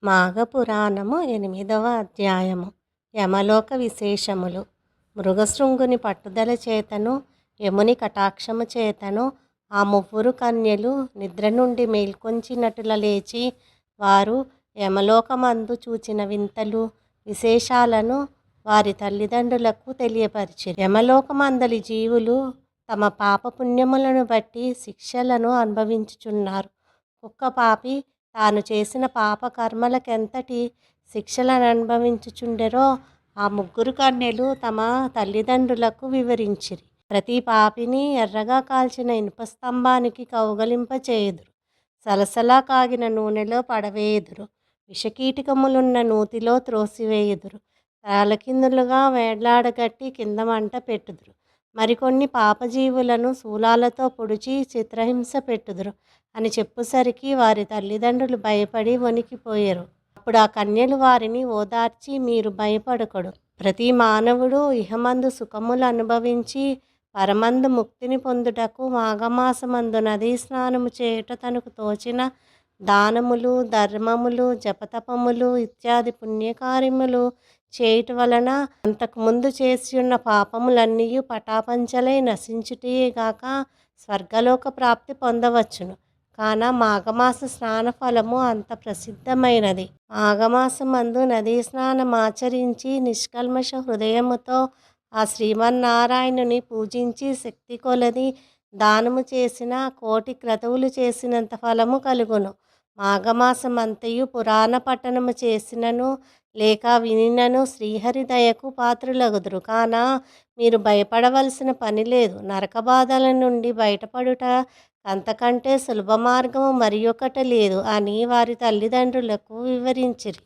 మాఘపురాణము 8వ అధ్యాయము యమలోక విశేషములు. మృగశృంగుని పట్టుదల చేతను యముని కటాక్షము చేతను ఆ ముగ్గురు కన్యలు నిద్ర నుండి మేల్కొంచినట్ల లేచి వారు యమలోకమందు చూచిన వింతలు విశేషాలను వారి తల్లిదండ్రులకు తెలియపరిచిరి. యమలోకమందలి జీవులు తమ పాపపుణ్యములను బట్టి శిక్షలను అనుభవించుచున్నారు. కుక్క పాపి తాను చేసిన పాపకర్మలకెంతటి శిక్షలను అనుభవించుచుండెరో ఆ ముగ్గురు కన్యలు తమ తల్లిదండ్రులకు వివరించిరి. ప్రతి పాపిని ఎర్రగా కాల్చిన ఇనుపస్తంభానికి కౌగలింపచేయుదురు. సలసలా కాగిన నూనెలో పడవేయుదురు. విషకీటకములున్న నూతిలో త్రోసివేయుదురు. తలకిందులుగా వేళ్లాడగట్టి కింద మంట పెట్టుదురు. మరికొన్ని పాపజీవులను శూలాలతో పొడిచి చిత్రహింస పెట్టుదురు అని చెప్పుసరికి వారి తల్లిదండ్రులు భయపడి వణికిపోయారు. అప్పుడు ఆ కన్యలు వారిని ఓదార్చి, మీరు భయపడకడు. ప్రతి మానవుడు ఇహమందు సుఖములు అనుభవించి పరమందు ముక్తిని పొందుటకు మాఘమాసమందు నదీ స్నానము చేయుట తనకు తోచిన దానములు ధర్మములు జపతపములు ఇత్యాది పుణ్యకార్యములు చేయుట వలన అంతకుముందు చేసి ఉన్న పాపములన్నీ పటాపంచలై నశించుటయేగాక స్వర్గలోక ప్రాప్తి పొందవచ్చును. కాన మాఘమాస స్నాన ఫలము అంత ప్రసిద్ధమైనది. మాఘమాసమందు నదీ స్నానమాచరించి నిష్కల్మష హృదయముతో ఆ శ్రీమన్నారాయణుని పూజించి శక్తి కొలది దానము చేసిన 1,000,000 క్రతువులు చేసినంత ఫలము కలుగును. మాఘమాసమంతయు పురాణ పఠనము చేసినను లేక వినినను శ్రీహరి దయకు పాత్రులగుదురు. కాన మీరు భయపడవలసిన పని లేదు. నరక బాధల నుండి బయటపడుట అంతకంటే సులభ మార్గము మరి ఒకటి లేదు అని వారి తల్లిదండ్రులకు వివరించిరి.